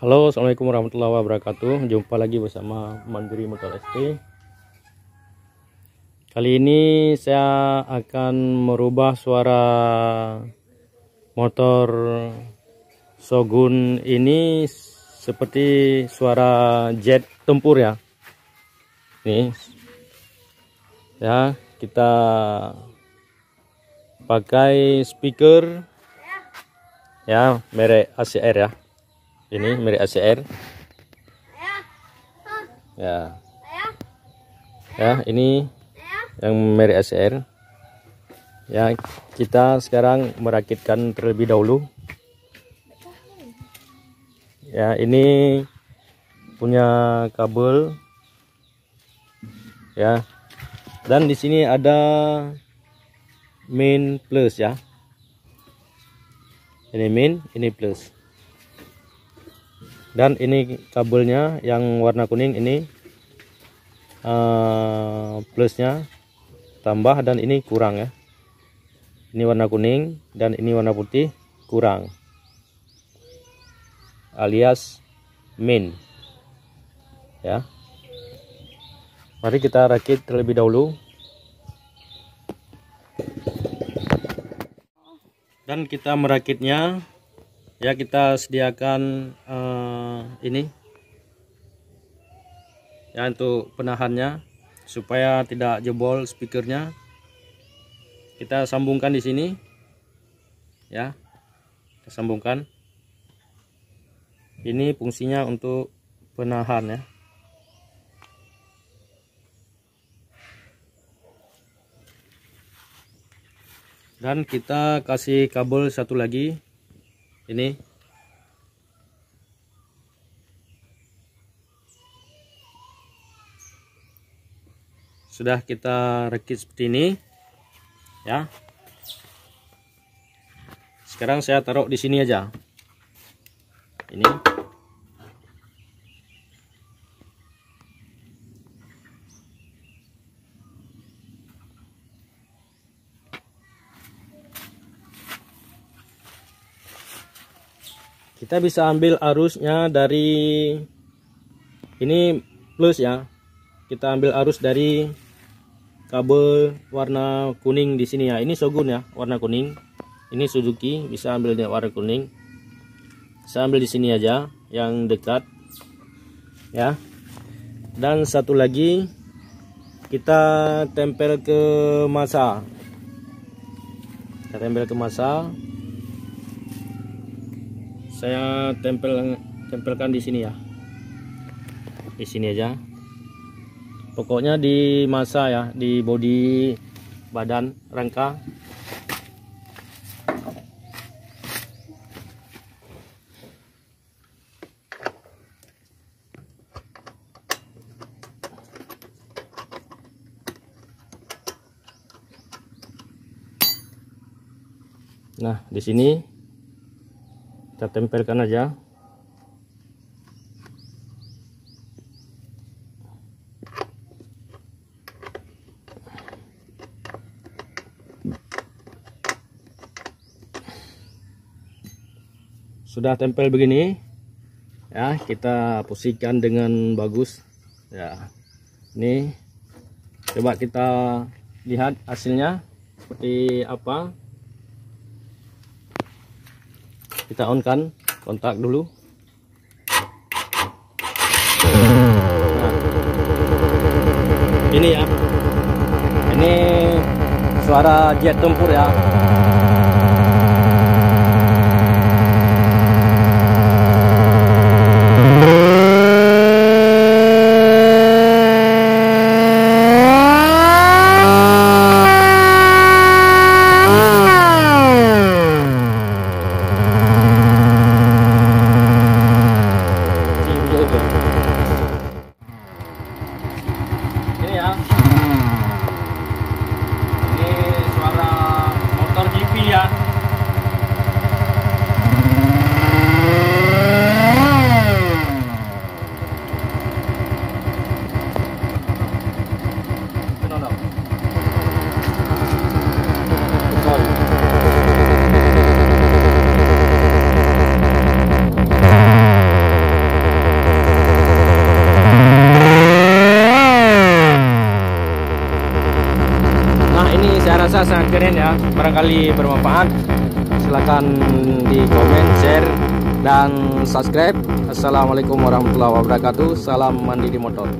Halo, assalamualaikum warahmatullahi wabarakatuh. Jumpa lagi bersama Mandiri Motor ST. Kali ini saya akan merubah suara motor Shogun ini seperti suara jet tempur ya. Nih, ya kita pakai speaker ya merek ACR ya. Ini merek ACR ya, ini yang merek ACR ya. Kita sekarang merakitkan terlebih dahulu ya. Ini punya kabel ya, dan di sini ada main plus ya. Ini main, ini plus. Dan ini kabelnya yang warna kuning ini plusnya tambah dan ini kurang ya. Ini warna kuning dan ini warna putih kurang, alias min ya. Mari kita rakit terlebih dahulu. Dan kita merakitnya ya, kita sediakan ini ya untuk penahannya supaya tidak jebol speakernya. Kita sambungkan di sini ya, kita sambungkan. Ini fungsinya untuk penahan ya. Dan kita kasih kabel satu lagi ini. Sudah kita rakit seperti ini ya. Sekarang saya taruh di sini aja. Ini kita bisa ambil arusnya dari ini plus ya. Kita ambil arus dari kabel warna kuning di sini ya. Ini Shogun ya, warna kuning. Ini Suzuki, bisa ambil warna kuning. Saya ambil di sini aja yang dekat ya. Dan satu lagi kita tempel ke massa. Kita tempel ke massa. Saya tempelkan di sini ya, di sini aja. Pokoknya di massa ya, di bodi badan rangka. Nah, di sini kita tempelkan aja. Sudah tempel begini ya, kita posisikan dengan bagus ya. Ini coba kita lihat hasilnya seperti apa. Kita on kan kontak dulu. Nah, ini ya, ini suara jet tempur ya. Ini ya, ini suara motor Jeep saya rasa sangat keren ya, barangkali bermanfaat. Silahkan di komen, share, dan subscribe. Assalamualaikum warahmatullahi wabarakatuh. Salam mandiri motor.